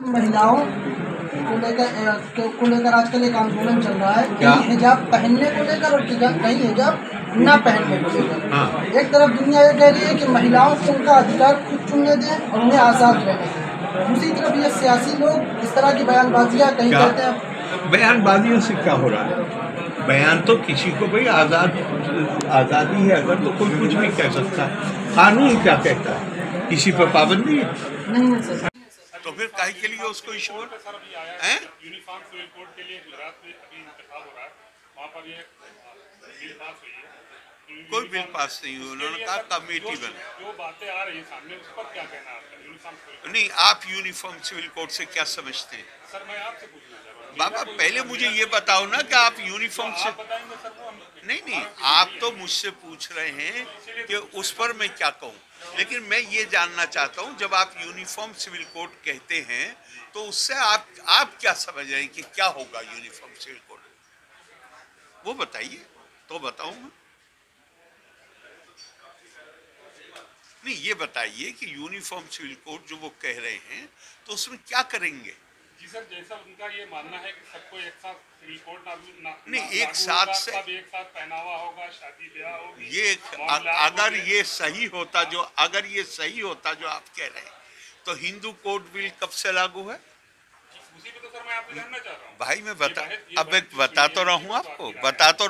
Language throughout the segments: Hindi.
महिलाओं को लेकर आजकल एक आंदोलन चल रहा है, कहीं हिजाब पहनने को लेकर और कहीं हिजाब ना पहनने को लेकर। एक तरफ दुनिया ये कह रही है कि महिलाओं को उनका अधिकार खुद चुनने दें और उन्हें आज़ाद रहने दें, दूसरी तरफ ये सियासी लोग इस तरह की बयानबाजियाँ कहीं कहते हैं। बयानबाजियों से क्या हो रहा है? बयान तो किसी को भाई आज़ादी है, अगर तो कोई कुछ भी कह सकता है। कानून क्या कहता है? किसी पर पाबंदी है? नहीं सर। तो फिर काहे के लिए उसको इशू है? यूनिफॉर्म सिविल कोड के लिए गुजरात में अभी इंतखाब हो रहा है, वहाँ पर ये बिल पास हुई है। कोई बिल पास नहीं हुई, उन्होंने कहा कमेटी बने। जो बातें आ रही है सामने, उस पर क्या कहना है आपका? यूनिफॉर्म सिविल नहीं, आप यूनिफॉर्म सिविल कोड से क्या समझते हैं? सर, मैं आपसे पूछना चाह रहा हूँ। बाबा पहले मुझे ये बताओ ना कि आप यूनिफॉर्म से बताएंगे सर को हम। नहीं, आप तो मुझसे पूछ रहे हैं कि उस पर मैं क्या कहूँ, लेकिन मैं ये जानना चाहता हूँ, जब आप यूनिफॉर्म सिविल कोड कहते हैं तो उससे आप क्या समझ रहे हैं कि क्या होगा यूनिफॉर्म सिविल कोड? वो बताइए तो बताऊँ मैं। नहीं, ये बताइए कि यूनिफॉर्म सिविल कोड जो वो कह रहे हैं तो उसमें क्या करेंगे? जी सर, जैसा उनका ये मानना है कि सबको एक साथ सिविल कोड नहीं, एक साथ से एक साथ पहनावा होगा, शादी ब्याह होगी। ये अगर ये सही होता जो आप कह रहे हैं, तो हिंदू कोड बिल कब से लागू है? उसी पे तो सर मैं आपसे जानना चाह रहा हूँ। भाई मैं बता तो रहा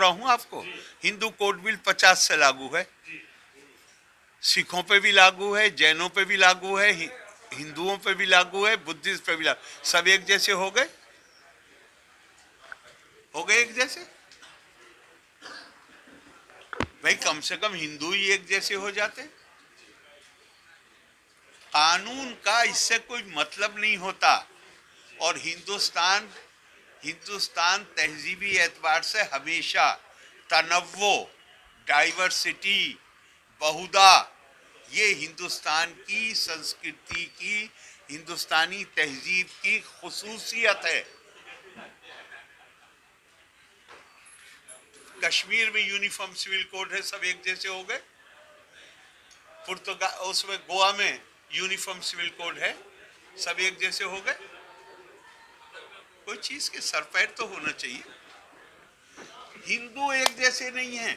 हूँ आपको। हिंदू कोड बिल 50 से लागू है, सिखों पे भी लागू है, जैनों पे भी लागू है, हिंदुओं पे भी लागू है, बुद्धिस्ट पे भी लागू। सब एक जैसे हो गए एक जैसे? भाई कम से कम हिंदू ही एक जैसे हो जाते। कानून का इससे कोई मतलब नहीं होता। और हिंदुस्तान तहजीबी एतबार से हमेशा तनव्वो, डाइवर्सिटी, बहुदा, ये हिंदुस्तान की संस्कृति की, हिंदुस्तानी तहजीब की खुसूसियत है। कश्मीर में यूनिफॉर्म सिविल कोड है, सब एक जैसे हो गए। उसमें गोवा में यूनिफॉर्म सिविल कोड है, सब एक जैसे हो गए। कोई चीज के सर पैर तो होना चाहिए। हिंदू एक जैसे नहीं है।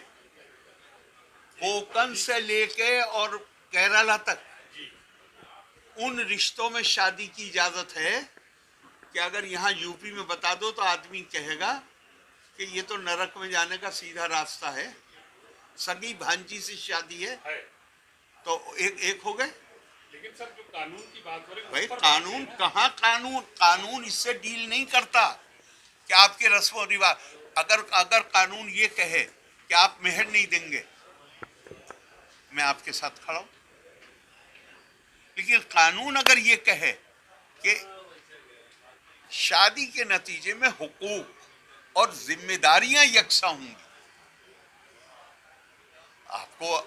कोंकण से लेके और केरला तक उन रिश्तों में शादी की इजाजत है कि अगर यहाँ यूपी में बता दो तो आदमी कहेगा कि ये तो नरक में जाने का सीधा रास्ता है। सगी भांजी से शादी है तो एक हो गए। लेकिन सर जो कानून की बात हो रही है, भाई कानून कहाँ? कानून इससे डील नहीं करता कि आपके रस्म और रिवाज। अगर कानून ये कहे कि आप मेहर नहीं देंगे, मैं आपके साथ खड़ा हूं। लेकिन कानून अगर ये कहे कि शादी के नतीजे में हुकूक और जिम्मेदारियां यकसा होंगी,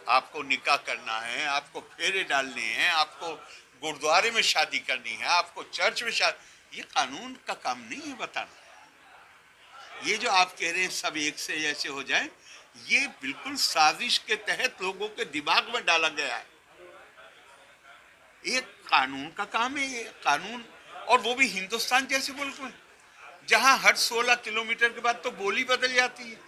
आपको निकाह करना है, आपको फेरे डालने हैं, आपको गुरुद्वारे में शादी करनी है, आपको चर्च में शादी, ये कानून का काम नहीं है बताना। ये जो आप कह रहे हैं सब एक से जैसे हो जाए, ये बिल्कुल साजिश के तहत लोगों के दिमाग में डाला गया है। एक कानून का काम है ये कानून, और वो भी हिंदुस्तान जैसे मुल्क में जहां हर 16 किलोमीटर के बाद तो बोली बदल जाती है,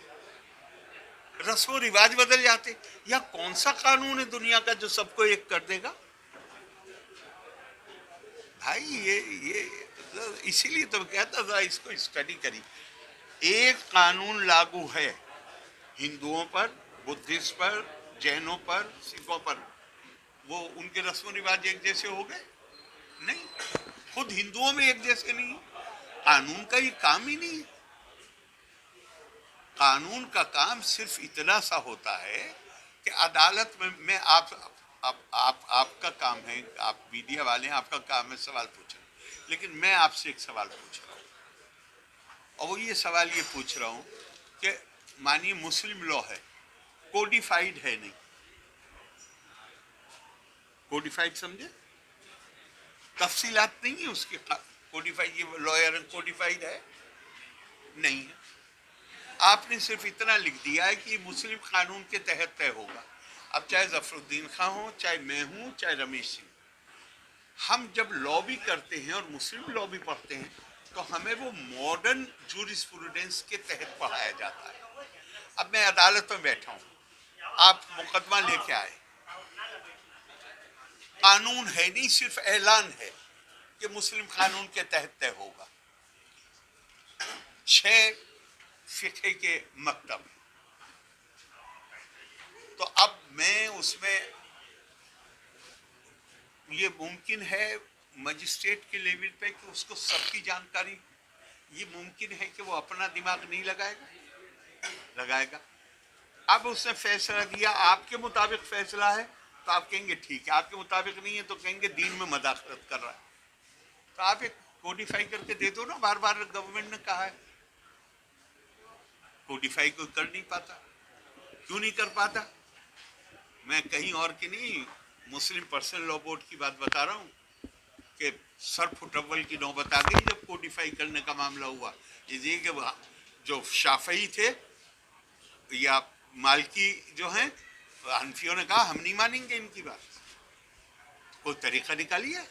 रस्म रिवाज बदल जाते। या कौन सा कानून है दुनिया का जो सबको एक कर देगा? भाई ये इसीलिए तो कहता था इसको स्टडी करी। एक कानून लागू है हिंदुओं पर, बुद्धिस्ट पर, जैनों पर, सिखों पर, वो उनके रस्म रिवाज एक जैसे हो गए? नहीं, खुद हिंदुओं में एक जैसे नहीं। कानून का ये काम ही नहीं। कानून का काम सिर्फ इतना सा होता है कि अदालत में मैं आपका काम है, आप मीडिया वाले हैं, आपका काम है सवाल पूछना, लेकिन मैं आपसे एक सवाल पूछ रहा हूँ, और वो ये सवाल ये पूछ रहा हूँ कि मानिए मुस्लिम लॉ है, कोडिफाइड है नहीं, कोडिफाइड समझे, तफसीलात नहीं है उसके, कोडिफाइड, ये लॉयर कोडिफाइड है नहीं है। आपने सिर्फ इतना लिख दिया है कि मुस्लिम कानून के तहत तय होगा। अब चाहे जफरुद्दीन खां हो, चाहे मैं हूं, चाहे रमेश सिंह, हम जब लॉ भी करते हैं और मुस्लिम लॉ भी पढ़ते हैं तो हमें वो मॉडर्न जूरिस्प्रूडेंस के तहत पढ़ाया जाता है। अब मैं अदालत में बैठा हूँ, आप मुकदमा लेके आए, कानून है नहीं, सिर्फ ऐलान है कि मुस्लिम कानून के तहत तय होगा। 6 फिक़्ह के मकतब, तो अब मैं उसमें ये मुमकिन है मजिस्ट्रेट के लेवल पे कि उसको सबकी जानकारी, ये मुमकिन है कि वो अपना दिमाग नहीं लगाएगा। अब उसने फैसला दिया, आपके मुताबिक फैसला है तो आप कहेंगे ठीक है, आपके मुताबिक नहीं है तो कहेंगे दीन में मदाखलत कर रहा है। तो आप एक कोडिफाई करके दे दो ना, बार बार गवर्नमेंट ने कहा है। कोडिफाई कोई कर नहीं पाता, क्यों नहीं कर पाता? मैं कहीं और की नहीं, मुस्लिम पर्सनल लॉ बोर्ड की बात बता रहा हूँ कि सर फुटअव्वल की नौबत आ गई जब कोडिफाई करने का मामला हुआ। ये कि जो शाफई थे या मालिकी जो हैं, हनफियों ने कहा हम नहीं मानेंगे इनकी बात, कोई तरीका निकालिए।